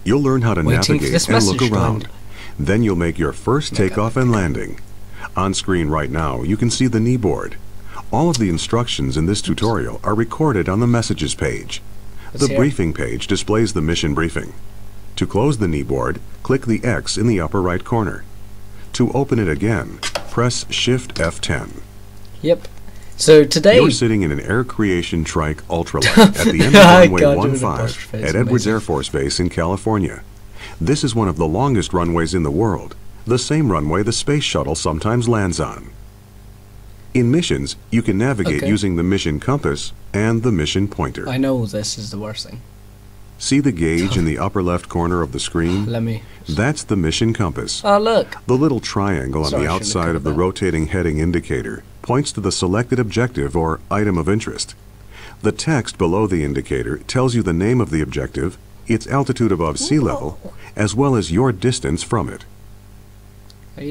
You'll learn how to Waiting for this navigate and look message to around. end. Then you'll make your first takeoff and landing. On screen right now, you can see the kneeboard. All of the instructions in this tutorial are recorded on the Messages page. The briefing page displays the mission briefing. To close the kneeboard, click the X in the upper right corner. To open it again, press Shift F10. Yep. So today... You're sitting in an Air Creation Trike Ultralight at the end of runway 15 at Edwards Air Force Base in California. This is one of the longest runways in the world, the same runway the space shuttle sometimes lands on. In missions, you can navigate using the mission compass and the mission pointer. I know this is the worst thing. See the gauge in the upper left corner of the screen? Let me... That's the mission compass. Oh, look. The little triangle on the outside of the rotating heading indicator points to the selected objective or item of interest. The text below the indicator tells you the name of the objective, its altitude above sea level, as well as your distance from it.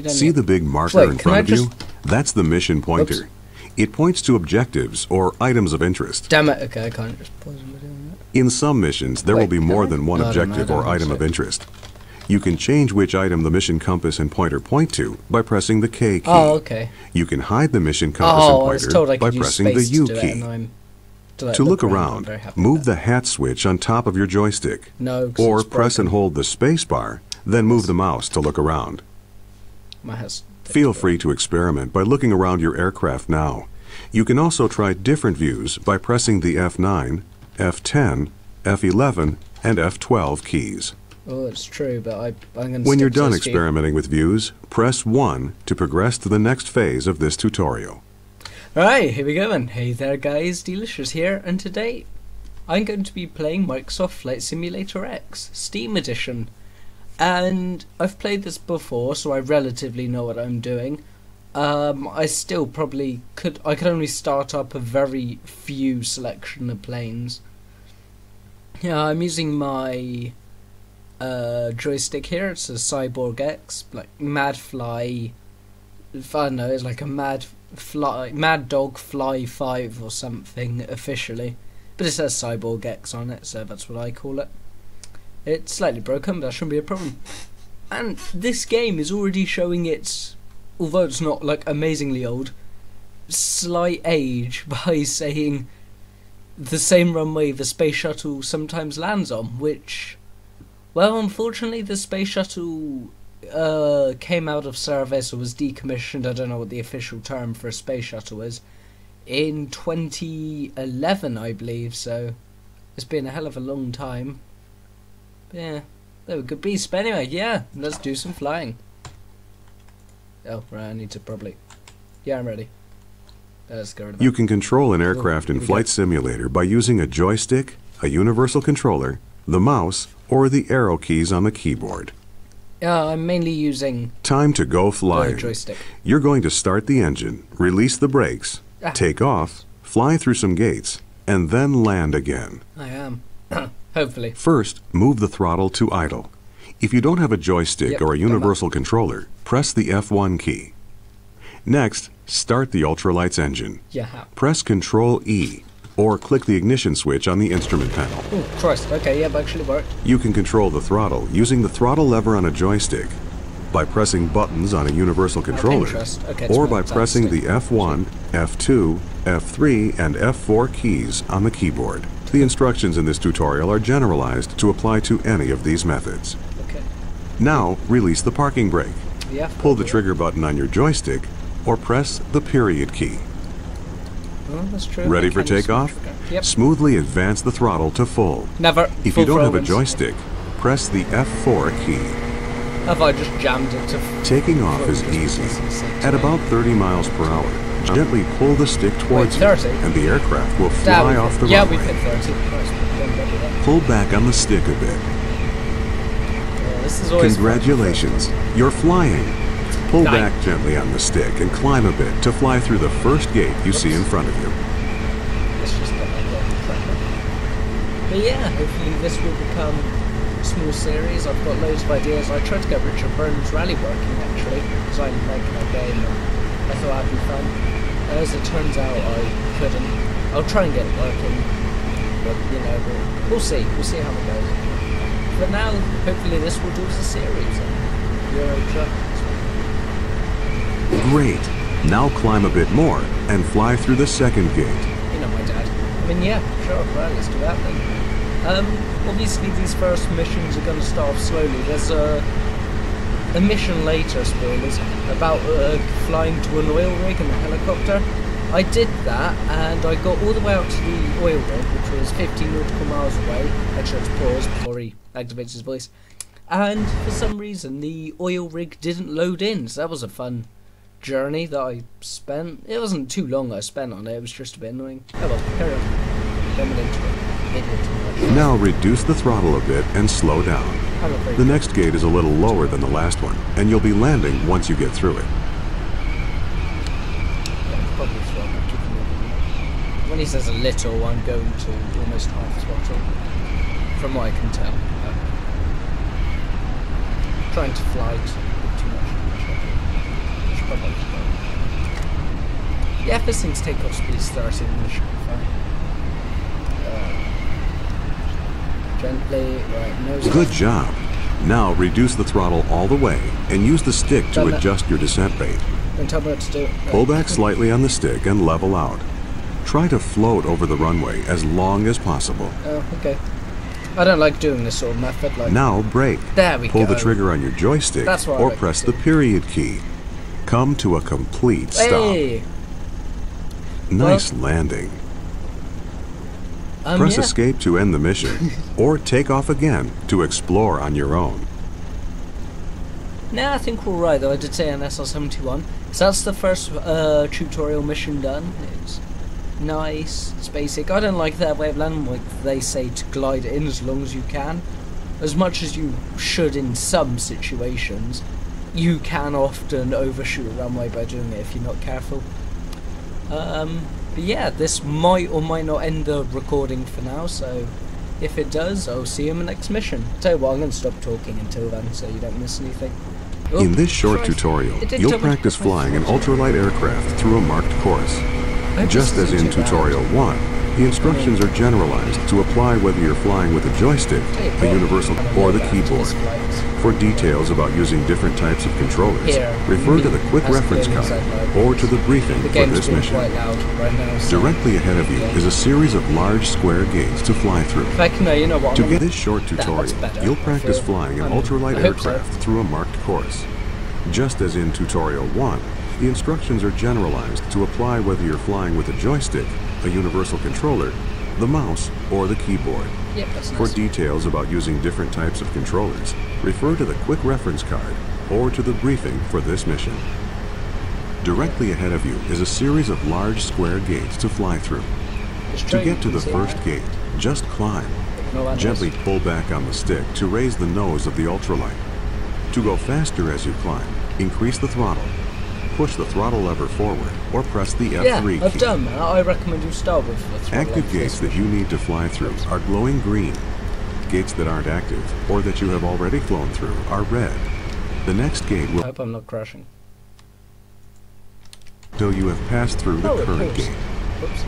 See the big marker in front of you? That's the mission pointer. Oops. It points to objectives or items of interest. Damn it. Okay, I can't just pause and do that. In some missions, there will be more than one objective or item of interest. You can change which item the mission compass and pointer point to by pressing the K key. Oh, okay. You can hide the mission compass and pointer by pressing the U key. To look around, move the hat switch on top of your joystick. Or press and hold the space bar, then move the mouse to look around. Feel free to experiment by looking around your aircraft now. You can also try different views by pressing the F9, F10, F11, and F12 keys. Oh, it's true, but I'm going to... When you're done experimenting with views, press 1 to progress to the next phase of this tutorial. Alright, here we go then. Hey there guys, D-Licious here, and today I'm going to be playing Microsoft Flight Simulator X, Steam Edition. And I've played this before, so I relatively know what I'm doing. I still probably could... I could only start up a very few selection of planes. Yeah, I'm using my... joystick here. It's a Cyborg X, like Mad Fly. I don't know, it's like a Mad Dog Fly 5 or something officially, but it says Cyborg X on it, so that's what I call it. It's slightly broken, but that shouldn't be a problem. And this game is already showing its, although it's not like amazingly old, slight age by saying the same runway the space shuttle sometimes lands on, which, well, unfortunately the space shuttle came out of service or was decommissioned, I don't know what the official term for a space shuttle is, in 2011 I believe, so it's been a hell of a long time. But yeah, they were good beasts, but anyway, yeah, let's do some flying. Oh, right, I need to probably... Yeah, I'm ready. Let's go. You can control an aircraft in Flight Simulator by using a joystick, a universal controller, the mouse, or the arrow keys on the keyboard. I'm mainly using... Time to go flying. Joystick. You're going to start the engine, release the brakes, take off, fly through some gates, and then land again. I am. Hopefully. First, move the throttle to idle. If you don't have a joystick or a universal controller, press the F1 key. Next, start the ultralight's engine. Press Control E, or click the ignition switch on the instrument panel. Oh, Christ. Okay, yeah, that actually worked. You can control the throttle using the throttle lever on a joystick, by pressing buttons on a universal controller, or by pressing the F1, F2, F3, and F4 keys on the keyboard. The instructions in this tutorial are generalized to apply to any of these methods. Now, release the parking brake. Pull the trigger button on your joystick, or press the period key. Oh, that's true. Ready for takeoff? Smoothly advance the throttle to full. If you don't have a joystick, press the F4 key. Have I just jammed it to... Taking off is easy. At about 30 miles per hour, gently pull the stick towards you, and the aircraft will fly off the runway. Yeah, we hit 30. Pull back on the stick a bit. This is always Congratulations, you're flying. Pull back gently on the stick and climb a bit to fly through the first gate you see in front of you. But yeah, hopefully this will become a small series. I've got loads of ideas. I tried to get Richard Burns Rally working actually, because I'm making a game and I thought that'd be fun. As it turns out, I couldn't. I'll try and get it working, but you know, we'll see. We'll see how it goes. for now, hopefully this will do as a series. Euro Truck. Great. Now climb a bit more and fly through the second gate. You know my dad. I mean, yeah, sure, right, let's do that then. Obviously these first missions are going to start off slowly. There's a mission later, spoilers, about flying to an oil rig in a helicopter. I did that, and I got all the way out to the oil rig, which was 15 nautical miles away. Actually, let's pause before he activates his voice. And for some reason, the oil rig didn't load in, so that was a fun journey that I spent. It wasn't too long I spent on it, it was just a bit annoying. Oh well, carry on. Into it. Now reduce the throttle a bit and slow down. The next gate is a little lower than the last one, and you'll be landing once you get through it. When he says a little, I'm going to almost half throttle, from what I can tell. Trying to fly too much. Yeah, if this thing's takeoff speed is 30, then it should be fine. Gently, right, nose Good job. Now reduce the throttle all the way and use the stick to adjust your descent rate. Don't tell me what to do. Pull back slightly on the stick and level out. Try to float over the runway as long as possible. Oh, okay. I don't like doing this sort of method. Like now brake. There we go. Pull the trigger on your joystick or press the period key. Come to a complete stop. Hey. Nice landing. Press escape to end the mission, or take off again to explore on your own. Nah, I think we're right though. I did say an SR-71. So that's the first tutorial mission done. It's nice, it's basic. I don't like that way of landing, like they say to glide in as long as you can. As much as you should in some situations, you can often overshoot a runway by doing it if you're not careful. But yeah, this might or might not end the recording for now, so if it does, I'll see you in the next mission. Tell you what, I'm going to stop talking until then so you don't miss anything. In this short tutorial, you'll practice flying an ultralight aircraft through a marked course. Just as in Tutorial 1, the instructions are generalized to apply whether you're flying with a joystick, a universal, or the keyboard. For details about using different types of controllers, refer to the quick reference card or to the briefing for this mission. Directly ahead of you is a series of large square gates to fly through. To get this short tutorial, you'll practice flying an ultralight aircraft through a marked course. Just as in Tutorial 1, the instructions are generalized to apply whether you're flying with a joystick, a universal controller, the mouse, or the keyboard. For details about using different types of controllers, refer to the quick reference card or to the briefing for this mission. Directly ahead of you is a series of large square gates to fly through. To get to the first gate, just climb. Gently pull back on the stick to raise the nose of the ultralight. To go faster as you climb, increase the throttle. Push the throttle lever forward or press the F3 key. Yeah, I've done that. I recommend you start with the throttle. Active gates that you need to fly through are glowing green. Gates that aren't active or that you have already flown through are red. The next gate will... I hope I'm not crashing. Till you have passed through the current gate. Oops.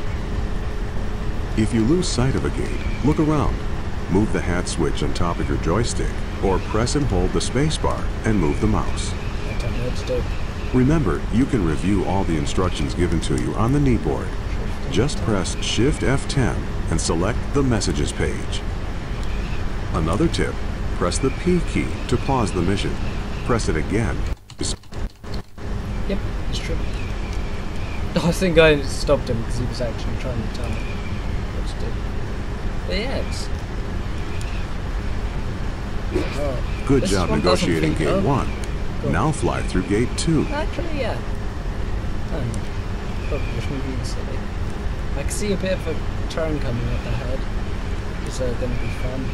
If you lose sight of a gate, look around. Move the hat switch on top of your joystick or press and hold the spacebar and move the mouse. Don't tell me what to do. Remember, you can review all the instructions given to you on the kneeboard. Just press Shift F10 and select the Messages page. Another tip, press the P key to pause the mission. Press it again. Yep, it's true. I think I stopped him because he was actually trying to tell me what to do. But yeah, it's... Good job negotiating Gate 1. Now fly through Gate 2. Actually, yeah. Probably just me being silly. I can see a bit of a turn coming up ahead. It's going to be fun.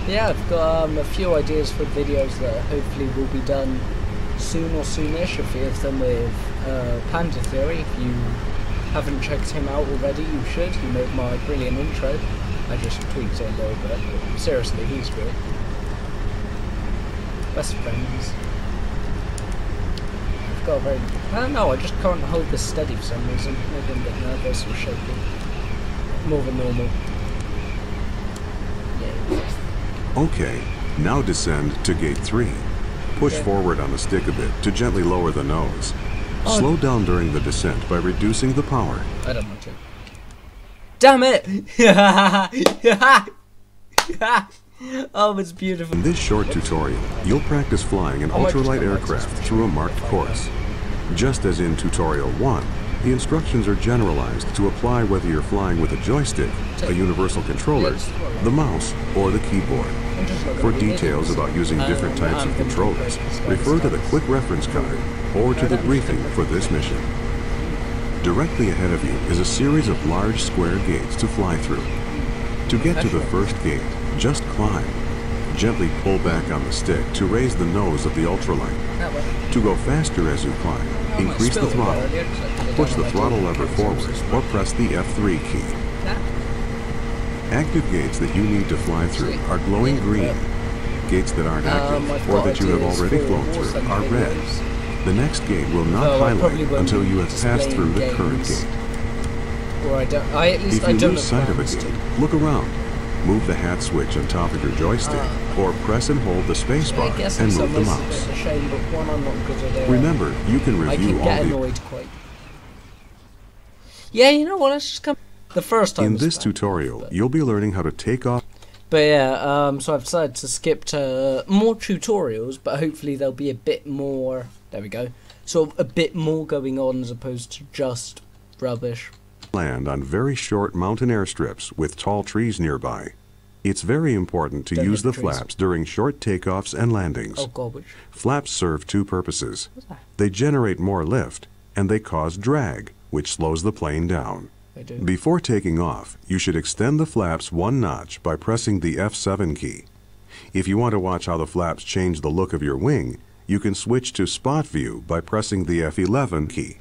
Yeah, I've got a few ideas for videos that hopefully will be done soon or soonish. A few of them with Panda Theory. If you haven't checked him out already, you should. He made my brilliant intro. I just tweaked it a little bit. But seriously, he's great. Best friends. I've got a very... I don't know, I just can't hold this steady for some reason. Maybe I'm a bit nervous or shaky. More than normal. Yeah. Okay, now descend to gate 3. Push forward on the stick a bit to gently lower the nose. Slow down during the descent by reducing the power. I don't want to. Damn it! Oh, it's beautiful. In this short tutorial, you'll practice flying an ultralight aircraft through a marked course. Just as in tutorial 1, the instructions are generalized to apply whether you're flying with a joystick, a universal controller, the mouse, or the keyboard. For details about using different types of controllers, refer to the quick reference card or to the briefing for this mission. Directly ahead of you is a series of large square gates to fly through. To get to the first gate, just climb. Gently pull back on the stick to raise the nose of the ultralight. To go faster as you climb, increase the throttle. Push the throttle lever forward or press the F3 key. Active gates that you need to fly through are glowing green. Gates that aren't active or that you have already flown through are red. The next gate will not highlight until you have passed through the current gate. If you lose sight of a gate, look around. Move the hat switch on top of your joystick, or press and hold the space bar and move the mouse. Remember, you can review all the... Yeah, you know what, let's just come... The first time in this tutorial, you'll be learning how to take off... But yeah, so I've decided to skip to more tutorials, but hopefully there'll be a bit more... There we go. Sort of a bit more going on as opposed to just rubbish. Land on very short mountain airstrips with tall trees nearby. It's very important to use the flaps during short takeoffs and landings. Oh, garbage. Flaps serve two purposes. They generate more lift, and they cause drag, which slows the plane down. They do. Before taking off, you should extend the flaps one notch by pressing the F7 key. If you want to watch how the flaps change the look of your wing, you can switch to spot view by pressing the F11 key.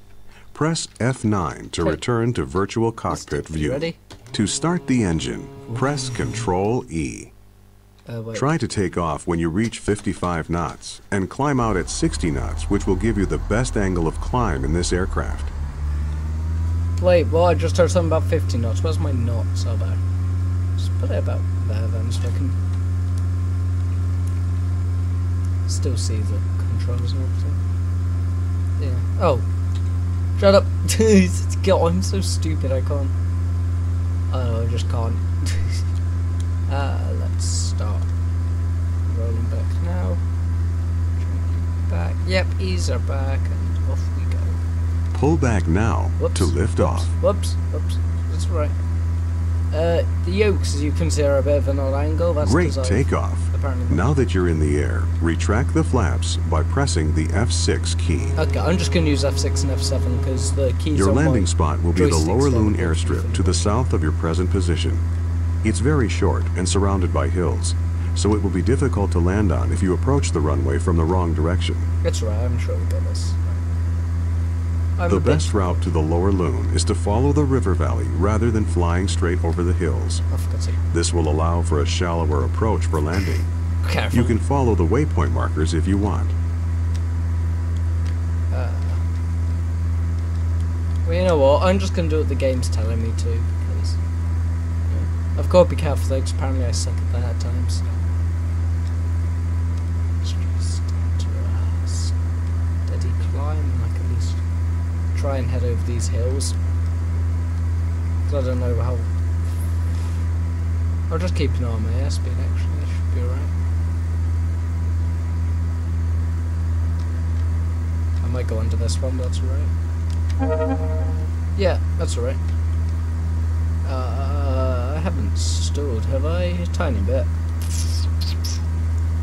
Press F9 to return to virtual cockpit view. Ready? To start the engine, press Control E. Try to take off when you reach 55 knots and climb out at 60 knots, which will give you the best angle of climb in this aircraft. Wait, well, I just heard something about 50 knots. Where's my knots? Oh, there. Just put it about there then so I can still see the controls and everything. Yeah. Oh. Shut up. God, I'm so stupid, I can't. Oh, I just can't. Let's start. Rolling back now. Back. Yep, ease are back, and off we go. Pull back now to lift off. Whoops. That's right. The yokes, as you can see, are a bit of an odd angle. That's great takeoff. Now that you're in the air, retract the flaps by pressing the F6 key. Okay, I'm just going to use F6 and F7 because the keys Your landing spot will be the Lower Loon airstrip to the south of your present position. It's very short and surrounded by hills, so it will be difficult to land on if you approach the runway from the wrong direction. That's right, I'm sure we'll get this. The best route to the Lower Loon is to follow the river valley rather than flying straight over the hills. This will allow for a shallower approach for landing. Careful. You can follow the waypoint markers if you want. Well, you know what? I'm just going to do what the game's telling me to. Because, I've got to be careful though, because apparently I suck at that at times. So. Steady climb, and I can at least try and head over these hills. Because I don't know how... I'll just keep an eye on my airspeed actually, that should be alright. I might go under this one, but that's alright. Yeah, that's alright. I haven't stalled, have I? A tiny bit.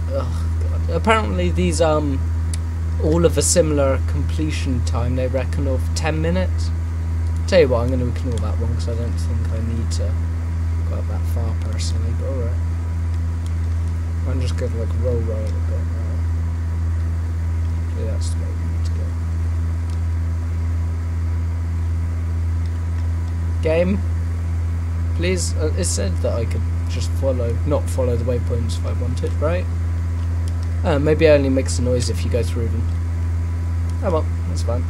Oh god. Apparently these all of a similar completion time, they reckon, of 10 minutes. Tell you what, I'm going to ignore that one because I don't think I need to go up that far personally, but alright. I'm just going to like roll a bit. So that's the way we need to go. Game, please. It said that I could just not follow the waypoints if I wanted, right? Maybe I only makes a noise if you go through them. Oh well, that's fine.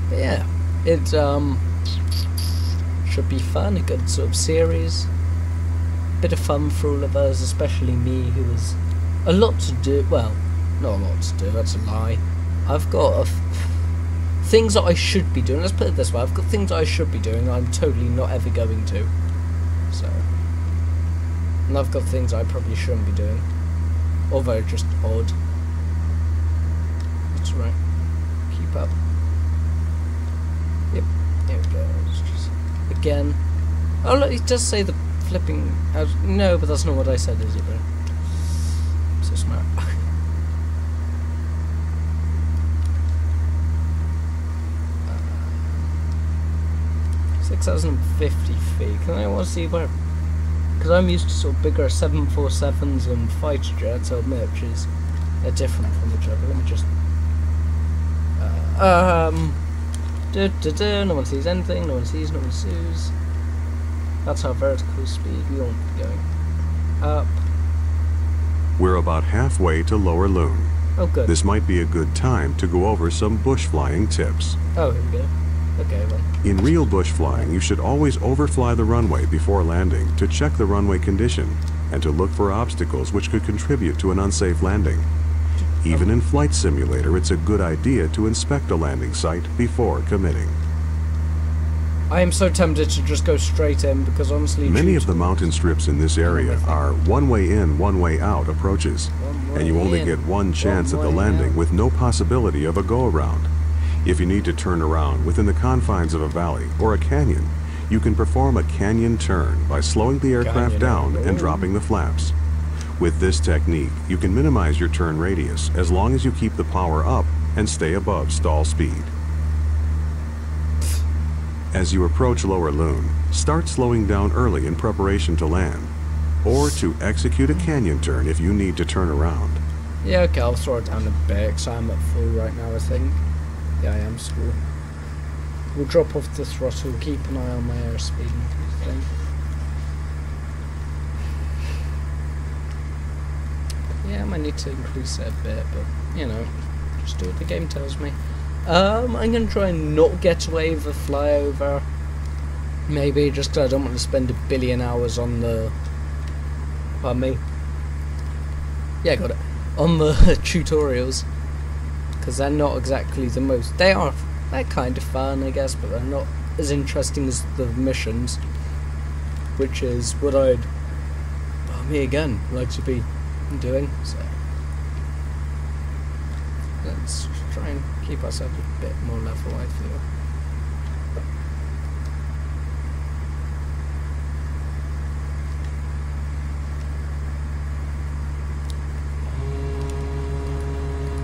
But yeah, it should be fun, a good sort of series. bit of fun for all of us, especially me, who has a lot to do. Well, not a lot to do, that's a lie. I've got things that I should be doing. Let's put it this way, I've got things that I should be doing that I'm totally not ever going to. So, and I've got things I probably shouldn't be doing, although just odd. That's right. Keep up. Yep, there we go. Just, again. Oh look, it does say the flipping... no, but that's not what I said, is it, bro? I'm so smart. 6,050 feet. Can I want to see where? Because I'm used to sort of bigger 747s and fighter jets, I'll admit, which is they're different from each other. Let me just. No one sees anything. No one sees. No one sees. That's our vertical speed. We won't be going up. We're about halfway to Lower Loon. Oh, good. This might be a good time to go over some bush flying tips. Oh, here we go. Okay, well. In real bush flying, you should always overfly the runway before landing to check the runway condition and to look for obstacles which could contribute to an unsafe landing. Even in Flight Simulator, it's a good idea to inspect a landing site before committing. I am so tempted to just go straight in because honestly... Many of the mountain strips in this area are one-way in, one-way out approaches, and you only get one chance at the landing with no possibility of a go-around. If you need to turn around within the confines of a valley or a canyon, you can perform a canyon turn by slowing the aircraft down and dropping the flaps. With this technique, you can minimize your turn radius as long as you keep the power up and stay above stall speed. As you approach Lower Loon, start slowing down early in preparation to land, or to execute a canyon turn if you need to turn around. Yeah, okay, I'll slow it down a bit because I'm at full right now, I think. Yeah, I am slow. We'll drop off the throttle, keep an eye on my airspeed and everything. Yeah, I might need to increase it a bit, but, you know, just do what the game tells me. I'm going to try and not get away with a flyover. Maybe, just because I don't want to spend 1 billion hours on the... Pardon me. Yeah, got it. On the tutorials. Because they're not exactly the most... They're kind of fun, I guess, but they're not as interesting as the missions. Which is what I'd... Well, me again, like to be doing, so... Let's try and keep ourselves a bit more level, I feel.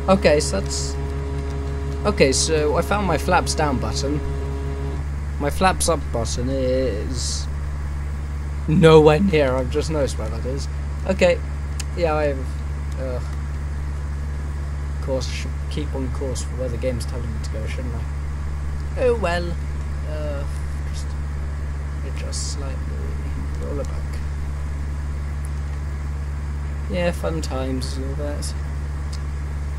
Okay, so that's... Okay, so I found my flaps down button. My flaps up button is... nowhere near, I've just noticed where that is. Okay, yeah, I have... course, I should keep on course for where the game's telling me to go, shouldn't I? Oh well. Just adjust slightly. Roll it back. Yeah, fun times and all that.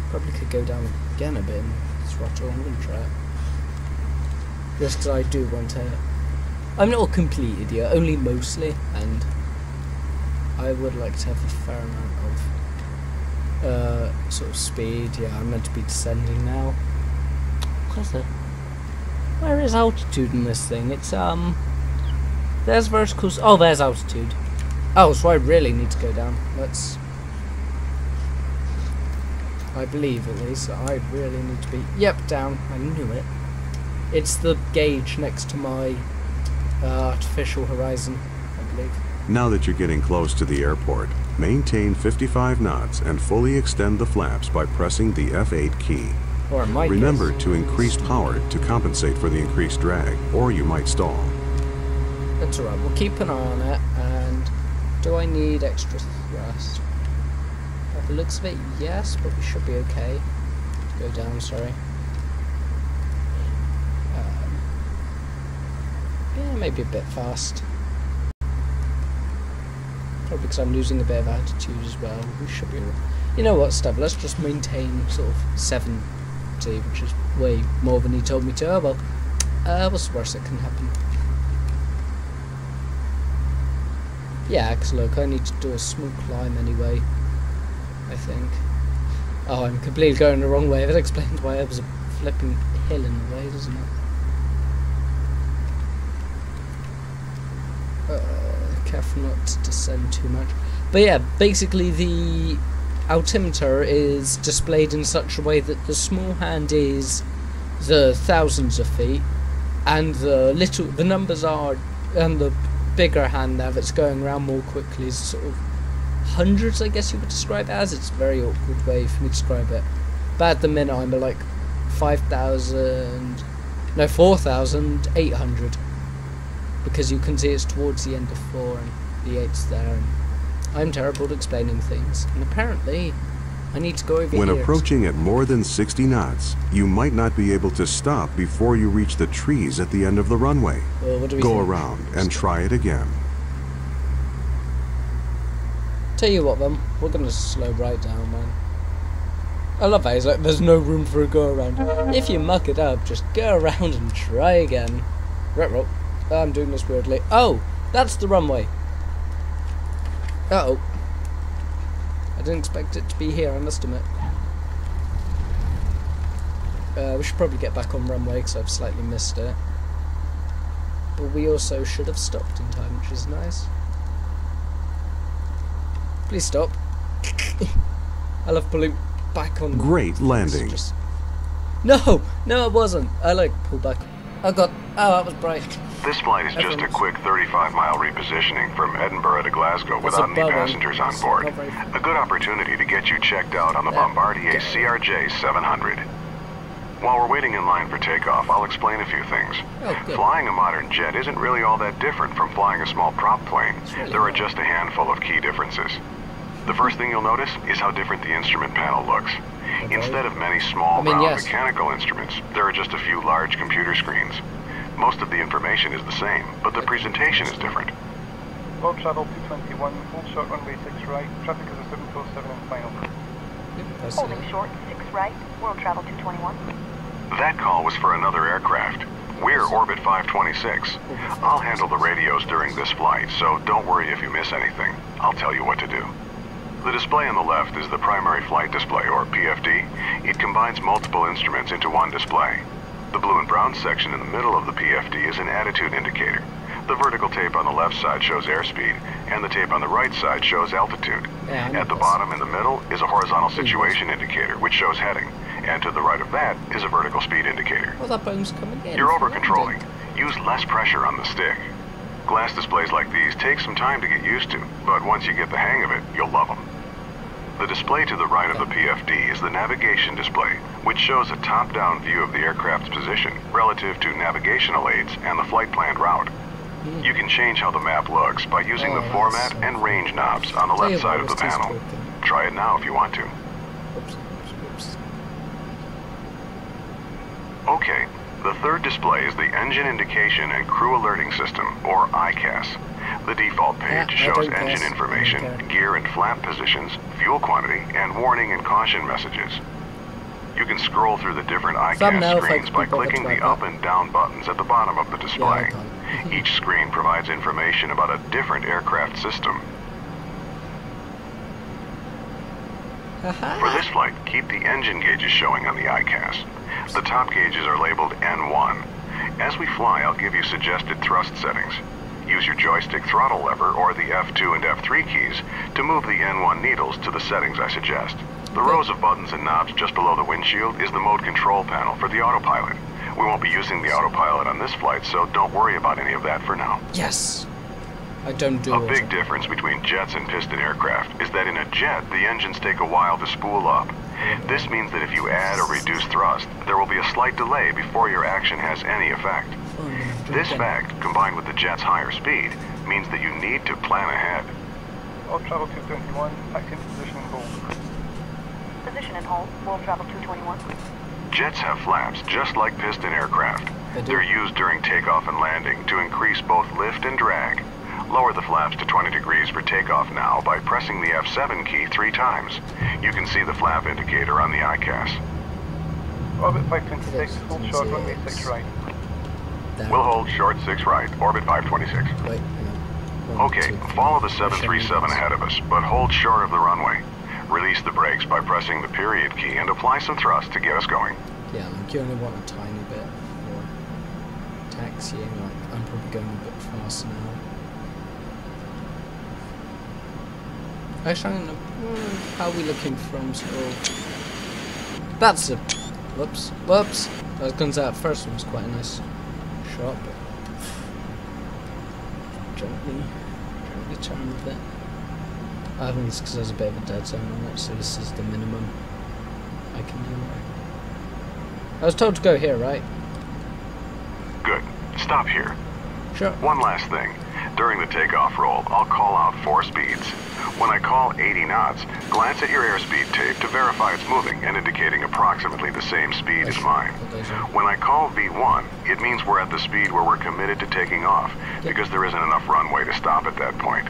Probably could go down again a bit in throttle. I'm gonna try it. Just because I do want to... I'm not a complete idiot, only mostly, and I would like to have a fair amount of sort of speed. Yeah, I'm meant to be descending now. Where is altitude in this thing? It's there's vertical. Oh, there's altitude. Oh, so I really need to go down. Let's. I believe at least that I really need to be. Yep, down. I knew it. It's the gauge next to my artificial horizon, I believe. Now that you're getting close to the airport, maintain 55 knots and fully extend the flaps by pressing the F8 key. Or it might Remember to increase power to compensate for the increased drag, or you might stall. That's alright, we'll keep an eye on it. And do I need extra thrust? By the looks of it, yes, but we should be okay. Go down, sorry. Yeah, maybe a bit fast. Probably because I'm losing a bit of altitude as well. We should be... You know what, Stub, let's just maintain sort of 70, which is way more than he told me to. Oh well, what's the worst that can happen? Yeah, because look, I need to do a small climb anyway, I think. Oh, I'm completely going the wrong way. That explains why there was a flipping hill in the way, doesn't it? Careful not to descend too much. But yeah, basically the altimeter is displayed in such a way that the small hand is the thousands of feet, and the numbers are, and the bigger hand there that's going around more quickly is sort of hundreds, I guess you would describe it as. It's a very awkward way for me to describe it. But at the minute I'm at like 4,800, because you can see it's towards the end of 4 and the 8's there, and I'm terrible at explaining things, and apparently I need to go over When here. approaching at more than 60 knots, you might not be able to stop before you reach the trees at the end of the runway. Well, what do we Go think? around and try it again. Tell you what, then, we're gonna slow right down, man. I love how he's like, there's no room for a go around. If you muck it up, just go around and try again. Right, roll. I'm doing this weirdly. Oh, that's the runway. Uh-oh. I didn't expect it to be here, I must admit. We should probably get back on runway because I've slightly missed it. But we also should have stopped in time, which is nice. Please stop. I love pulling back on... Great landing. No, it wasn't. I like pull back. Oh god, that was bright. This flight is just a quick 35-mile repositioning from Edinburgh to Glasgow without any passengers on board. A good opportunity to get you checked out on the Bombardier CRJ 700. While we're waiting in line for takeoff, I'll explain a few things. Flying a modern jet isn't really all that different from flying a small prop plane. There are just a handful of key differences. The first thing you'll notice is how different the instrument panel looks. Instead of many small round mechanical instruments, there are just a few large computer screens. Most of the information is the same, but the presentation is different. World travel 221, hold short runway 6 right, traffic is a 747 and final. Holding short 6 right, world travel 221. That call was for another aircraft. We're Orbit 526. I'll handle the radios during this flight, so don't worry if you miss anything. I'll tell you what to do. The display on the left is the primary flight display, or PFD. It combines multiple instruments into one display. The blue and brown section in the middle of the PFD is an attitude indicator. The vertical tape on the left side shows airspeed, and the tape on the right side shows altitude. At the bottom in the middle is a horizontal situation indicator, which shows heading, and to the right of that is a vertical speed indicator. Well, that bone's coming in. You're over-controlling. Use less pressure on the stick. Glass displays like these take some time to get used to, but once you get the hang of it, you'll love them. The display to the right of the PFD is the navigation display, which shows a top-down view of the aircraft's position relative to navigational aids and the flight planned route. You can change how the map looks by using the format and range knobs on the left side of the panel. Try it now if you want to. Okay, the third display is the Engine Indication and Crew Alerting System, or ICAS. The default page shows engine information, gear and flap positions, fuel quantity, and warning and caution messages. You can scroll through the different ICAS screens by clicking the up and down buttons at the bottom of the display. Each screen provides information about a different aircraft system. For this flight, keep the engine gauges showing on the ICAS. The top gauges are labeled N1. As we fly, I'll give you suggested thrust settings. Use your joystick throttle lever or the F2 and F3 keys to move the N1 needles to the settings I suggest. The rows of buttons and knobs just below the windshield is the mode control panel for the autopilot. We won't be using the autopilot on this flight, so don't worry about any of that for now. Yes. I don't do A big difference between jets and piston aircraft is that in a jet, the engines take a while to spool up. This means that if you add or reduce thrust, there will be a slight delay before your action has any effect. This fact, combined with the jet's higher speed, means that you need to plan ahead. World travel 221, back into position and hold. Position and hold, world travel 221. Jets have flaps just like piston aircraft. They're used during takeoff and landing to increase both lift and drag. Lower the flaps to 20 degrees for takeoff now by pressing the F7 key 3 times. You can see the flap indicator on the ICAS. Orbit 526, hold short runway 6 right. We'll hold short 6 right, orbit 526. Wait, Okay, follow the 737 ahead of us, but hold short of the runway. Release the brakes by pressing the period key and apply some thrust to get us going. Yeah, like you only want a tiny bit for taxiing, like I'm probably going a bit fast now. Actually, I'm gonna, how are we looking from school? That's a, whoops. I was gonna say that first one was quite a nice shot, but gently turn a bit. I think it's because there's a bit of a dead zone on it, so this is the minimum I can do. I was told to go here, right? Good. Stop here. Sure. One last thing. During the takeoff roll, I'll call out 4 speeds. When I call 80 knots, glance at your airspeed tape to verify it's moving and indicating approximately the same speed as mine. When I call V1, it means we're at the speed where we're committed to taking off, because there isn't enough runway to stop at that point.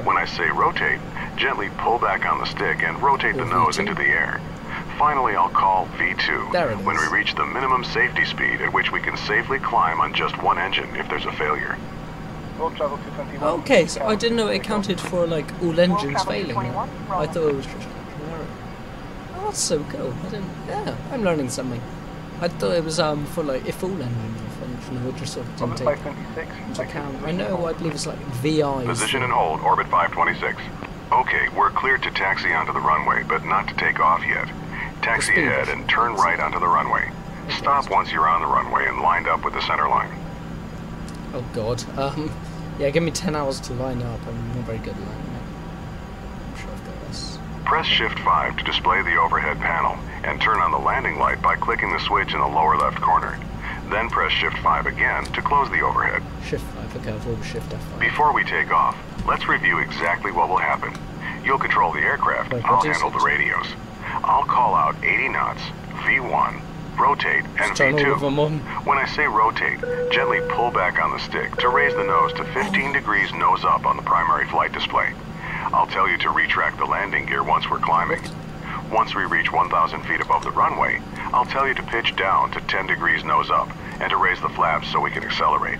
When I say rotate, gently pull back on the stick and rotate the nose into the air. Finally, I'll call V2 when we reach the minimum safety speed at which we can safely climb on just one engine if there's a failure. Okay, so I didn't know it accounted for like all engines failing. I thought it was just oh, that's so cool. I didn't. Yeah, I'm learning something. I thought it was for like if all engines were functional, it just sort of didn't take into account. I know. I believe it's like VI. Position and hold. Orbit 526. Okay, we're cleared to taxi onto the runway, but not to take off yet. Taxi ahead and turn right onto the runway. Stop once you're on the runway and lined up with the center line. Oh God. Yeah, give me 10 hours to line up. I'm not very good at lining up. I'm sure I've got this. Press Shift 5 to display the overhead panel and turn on the landing light by clicking the switch in the lower left corner. Then press Shift 5 again to close the overhead. Shift 5, okay, I'll hold Shift F5. Before we take off, let's review exactly what will happen. You'll control the aircraft, I'll handle the radios. I'll call out 80 knots, V1, rotate, and V2. When I say rotate, gently pull back on the stick to raise the nose to 15 degrees nose up on the primary flight display. I'll tell you to retract the landing gear once we're climbing. Once we reach 1,000 feet above the runway, I'll tell you to pitch down to 10 degrees nose up and to raise the flaps so we can accelerate.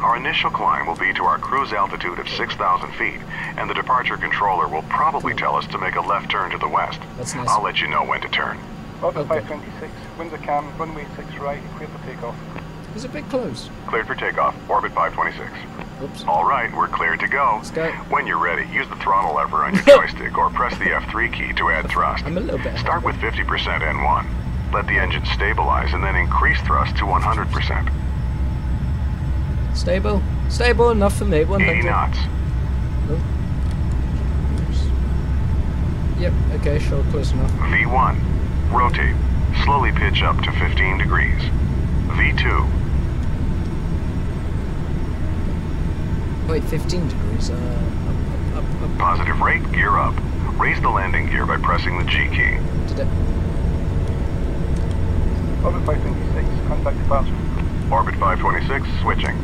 Our initial climb will be to our cruise altitude of 6,000 feet, and the departure controller will probably tell us to make a left turn to the west. That's nice. I'll let you know when to turn. Orbit 526, winds are calm, runway 6 right, cleared for takeoff. It's a bit close. Cleared for takeoff, orbit 526. Oops. All right, we're cleared to go. Let's go. When you're ready, use the throttle lever on your joystick or press the F3 key to add thrust. I'm a little bit. Start with 50% N1. Let the engine stabilize and then increase thrust to 100%. Stable? Stable enough for me, 100. 80 knots. Oh. Yep, okay, sure, close enough. V1. Rotate. Slowly pitch up to 15 degrees. V2. Wait, 15 degrees. Up. Positive rate, gear up. Raise the landing gear by pressing the G key. Did it? Orbit 526, contact departure. Orbit 526, switching.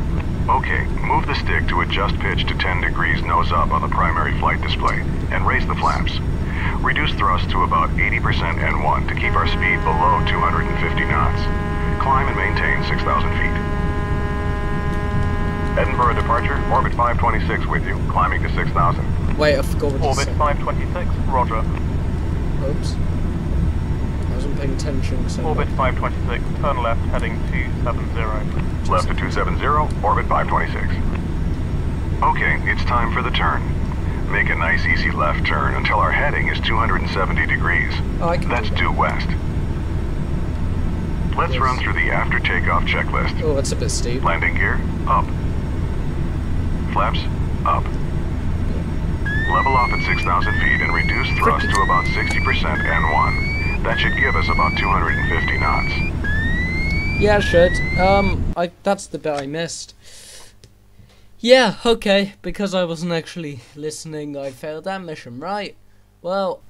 Okay, move the stick to adjust pitch to 10 degrees nose up on the primary flight display, and raise the flaps. Reduce thrust to about 80% N1 to keep our speed below 250 knots. Climb and maintain 6,000 feet. Edinburgh departure, orbit 526 with you, climbing to 6,000. Wait, I forgot what Orbit 526, roger. Oops. I wasn't paying attention. So orbit 526, turn left, heading 270. Left to 270, orbit 526. Okay, it's time for the turn. Make a nice easy left turn until our heading is 270 degrees. Oh, That's due west. Let's run through the after takeoff checklist. Oh, that's a bit steep. Landing gear, up. Flaps, up. Level off at 6,000 feet and reduce thrust to about 60% N1. That should give us about 250 knots. Yeah, it should. That's the bit I missed. Yeah, okay, because I wasn't actually listening, I failed that mission, right? Well,